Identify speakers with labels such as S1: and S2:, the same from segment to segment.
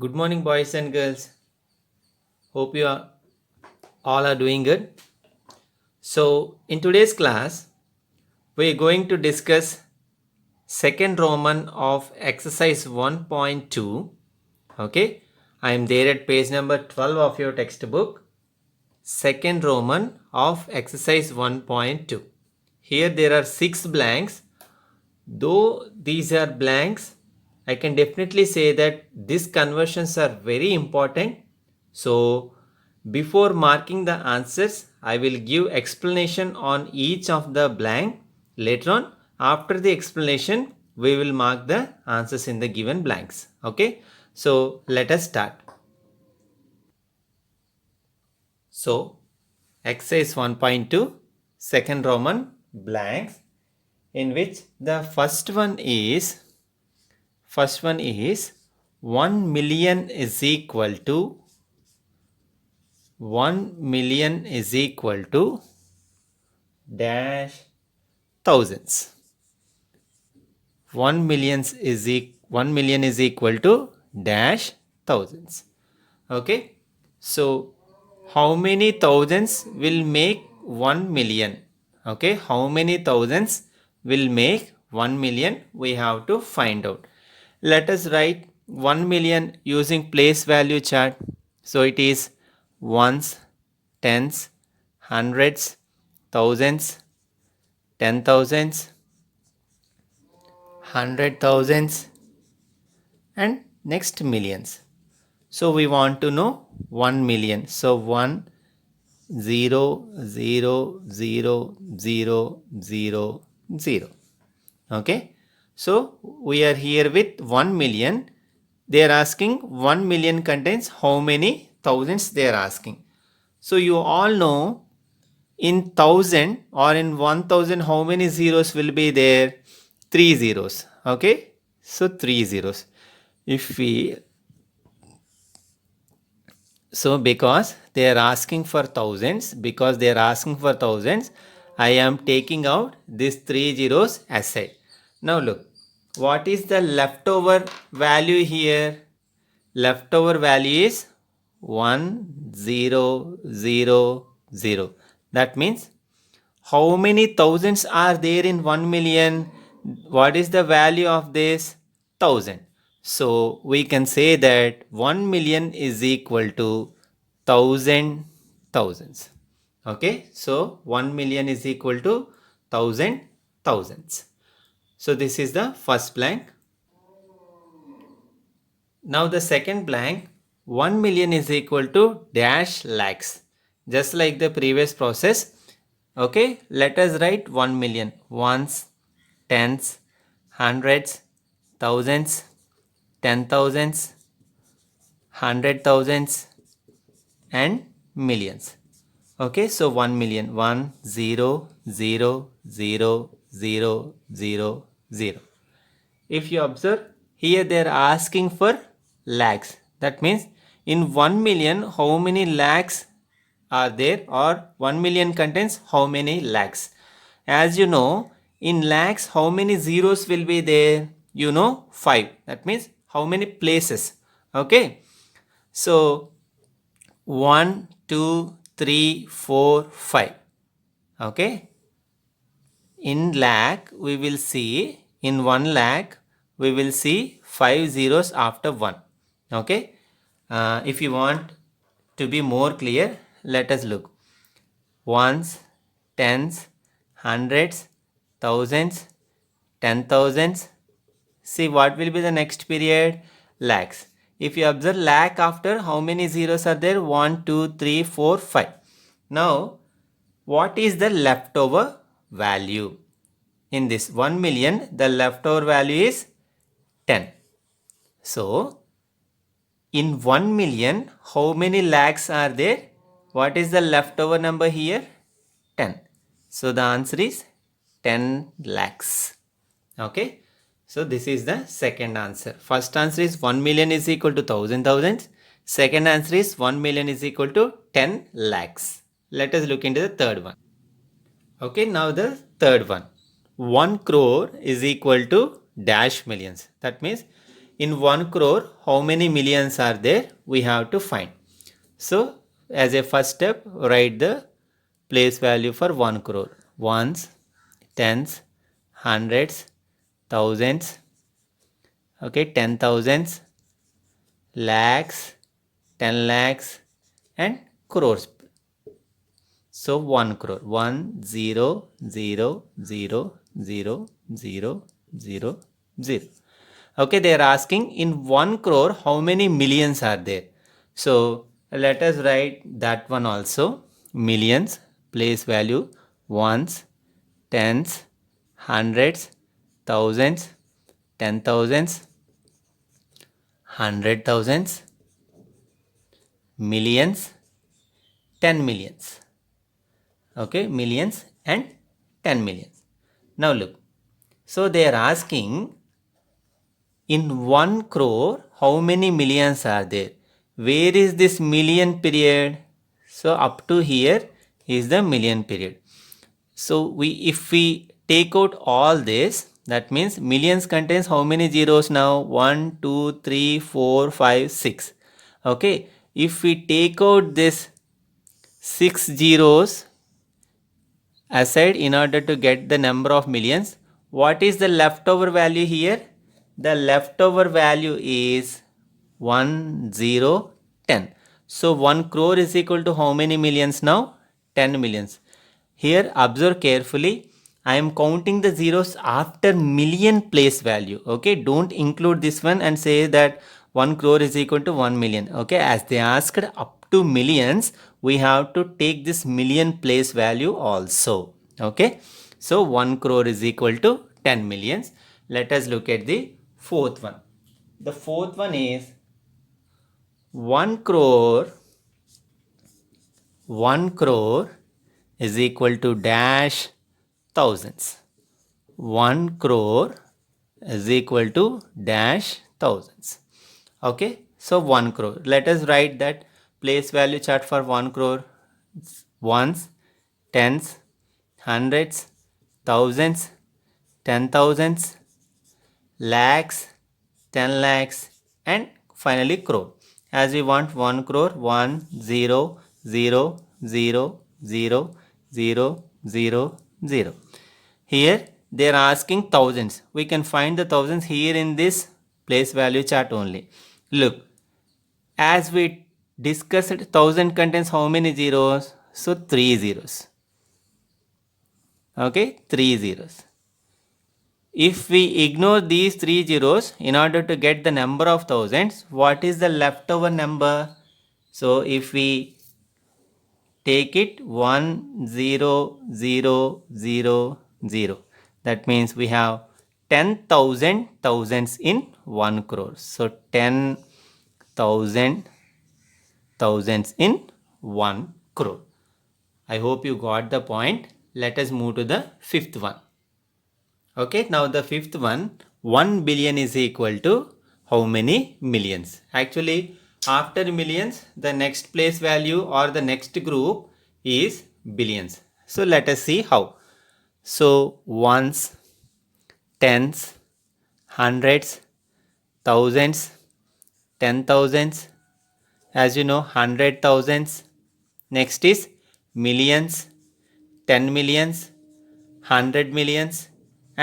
S1: Good morning, boys and girls. Hope all are doing good. So, in today's class, we're going to discuss second Roman of exercise 1.2. Okay, I am there at page number 12 of your textbook. Second Roman of exercise 1.2. Here there are 6 blanks. Though these are blanks, I can definitely say that these conversions are very important. So before marking the answers, I will give explanation on each of the blank. Later on, after the explanation, we will mark the answers in the given blanks. Okay, so let us start. So exercise 1.2, second Roman blanks, in which the first one is 1 million is equal to 1 million is equal to dash thousands. 1 million is equal to dash thousands. Okay, so how many thousands will make 1 million? Okay, how many thousands will make 1 million? We have to find out. Let us write 1 million using place value chart. So it is ones, tens, hundreds, thousands, 10,000s, 100,000s, and next millions. So we want to know 1 million. So 1 0 0 0 0 0 0. Okay, so we are here with 1 million. They are asking 1 million contains how many thousands they are asking. So you all know in 1000 or in 1000 how many zeros will be there? 3 zeros. Okay, so 3 zeros. If we because they are asking for thousands, I am taking out these 3 zeros aside. Now look, what is the leftover value here? Leftover value is 1 0 0 0. That means how many thousands are there in 1 million? What is the value of this? 1000. So we can say that 1 million is equal to 1000 thousands. Okay, so 1 million is equal to 1000 thousands. So this is the first blank. Now the second blank, 1 million is equal to dash lakhs. Just like the previous process. Okay, let us write 1 million. Ones, tens, hundreds, thousands, 10,000s, 100,000s, and millions. Okay, so 1 million. 1 0 0 0 0 0 0. If you observe, here they are asking for lakhs. That means in 1 million how many lakhs are there, or 1 million contains how many lakhs? As you know, in lakhs how many zeros will be there? You know, 5. That means how many places? Okay, so 1 2 3 4 5. Okay, in lakh we will see, in 1 lakh we will see 5 zeros after 1. Okay, if you want to be more clear, let us look. Ones, tens, hundreds, thousands, 10,000s. See what will be the next period? Lakhs. If you observe lakh after, how many zeros are there? 1 2 3 4 5. Now what is the leftover value? In this 1 million, the leftover value is 10. So in 1 million, how many lakhs are there? What is the leftover number here? 10. So the answer is 10 lakhs. Okay, so this is the second answer. First answer is 1 million is equal to 1000 thousands. Second answer is 1 million is equal to 10 lakhs. Let us look into the third one. Okay, now the third one. 1 crore is equal to dash millions. That means in 1 crore, how many millions are there? We have to find. So, as a first step, write the place value for 1 crore. Ones, tens, hundreds, thousands, okay, 10,000s, lakhs, 10 lakhs, and crores. So 1 crore. 1 0 0 0 0 0 0 0. Okay, they are asking in 1 crore how many millions are there. So let us write that one also. Millions, place value, ones, tens, hundreds, thousands, 10,000s, 100,000s, millions, 10 millions. Okay, millions and 10 millions. Now look, so they are asking in 1 crore how many millions are there. Where is this million period? So up to here is the million period. So if we take out all this, that means millions contains how many zeros now? 1 2 3 4 5 6. Okay, if we take out this 6 zeros aside in order to get the number of millions, what is the leftover value here? The leftover value is 1 0 10. So 1 crore is equal to how many millions now? 10 millions. Here observe carefully. I am counting the zeros after million place value. Okay, don't include this one and say that 1 crore is equal to 1 million. Okay, as they asked up to millions, we have to take this million place value also. Okay, so 1 crore is equal to 10 millions. Let us look at the fourth one. The fourth one is 1 crore is equal to dash thousands. 1 crore is equal to dash thousands. Okay, so 1 crore. Let us write that place value chart for 1 crore. Ones, tens, hundreds, thousands, 10,000s, lakhs, 10 lakhs, and finally crore. As we want 1 crore, 1 0 0 0 0 0 0 0. Here they are asking thousands. We can find the thousands here in this place value chart only. Look, as we discussed, 1000 contains how many zeros? So 3 zeros. Okay, 3 zeros. If we ignore these 3 zeros in order to get the number of thousands, what is the leftover number? So if we take it 1 0 0 0 0, that means we have 10,000 thousands in 1 crore. So 10,000 thousands in 1 crore. I hope you got the point. Let us move to the fifth one. Okay, now the fifth one, 1 billion is equal to how many millions? Actually, after millions, the next place value or the next group is billions. So let us see how. So ones, tens, hundreds, thousands, 10,000s, as you know, 100,000s. Next is millions, 10 millions, 100 millions,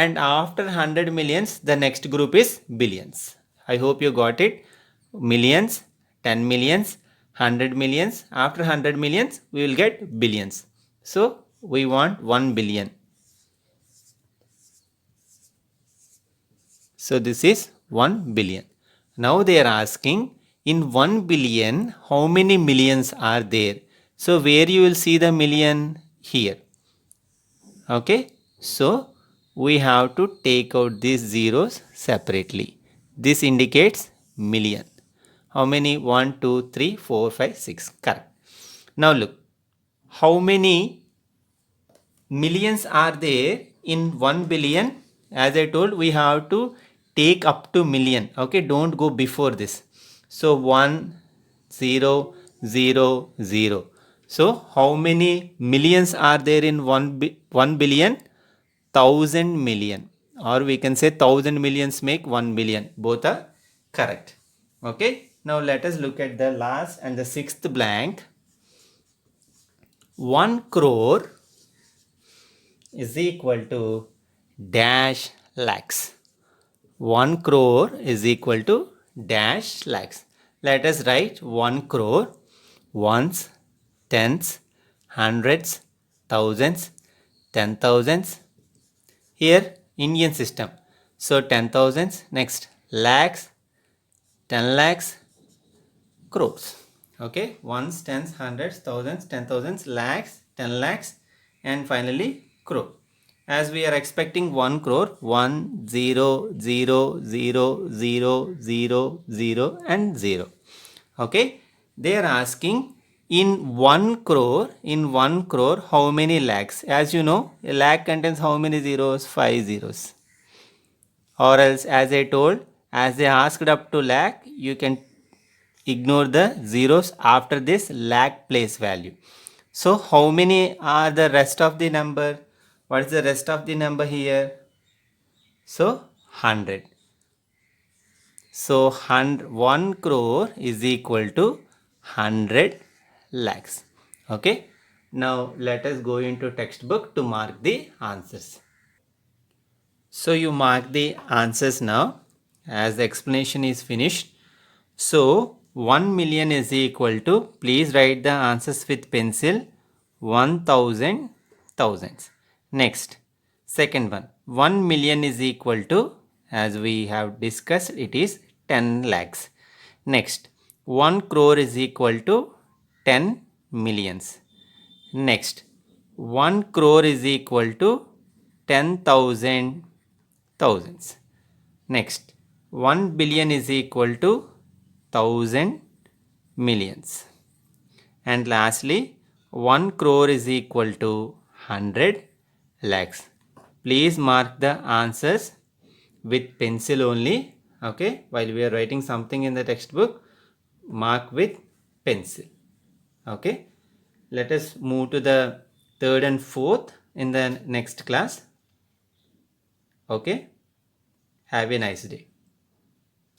S1: and after 100 millions, the next group is billions. I hope you got it. Millions, 10 millions, 100 millions. After 100 millions, we will get billions. So we want 1 billion. So this is 1 billion. Now they are asking in 1 billion how many millions are there. So where you will see the million? Here. Okay. So we have to take out these zeros separately. This indicates million. How many? 1, 2, 3, 4, 5, 6. Correct. Now look. How many millions are there in 1 billion? As I told, we have to take up to million. Okay, don't go before this. So 1 0 0 0. So how many millions are there in 1 billion? 1,000 million, or we can say 1,000 millions make 1 billion. Both are Correct. Okay. Now let us look at the last and the sixth blank. 1 crore is equal to dash lakhs. 1 crore is equal to dash lakhs. Let us write 1 crore ones, tens, hundreds, thousands, 10,000s. Here Indian system. So 10,000s, next lakhs, 10 lakhs, crores. Okay, ones, tens, hundreds, thousands, 10,000s, lakhs, 10 lakhs, and finally crore. As we are expecting 1 crore, 1, 0, 0, 0, 0, 0, 0, and 0. Okay, they are asking in 1 crore, how many lakhs? As you know, a lakh contains how many zeros? 5 zeros. Or else, as I told, as they asked up to lakh, you can ignore the zeros after this lakh place value. So how many are the rest of the number? What is the rest of the number here? So 100. So 1 crore is equal to 100 lakhs. Okay. Now let us go into textbook to mark the answers. So you mark the answers now as the explanation is finished. So 1 million is equal to, please write the answers with pencil, 1000 thousands. Next, second one, 1 million is equal to, as we have discussed, it is 10 lakhs. Next, 1 crore is equal to 10 millions. Next, 1 crore is equal to 10,000 thousands. Next, 1 billion is equal to 1000 millions. And lastly, 1 crore is equal to 100 lakhs. Please mark the answers with pencil only. Okay, while we are writing something in the textbook, mark with pencil. Okay, let us move to the third and fourth in the next class. Okay, have a nice day.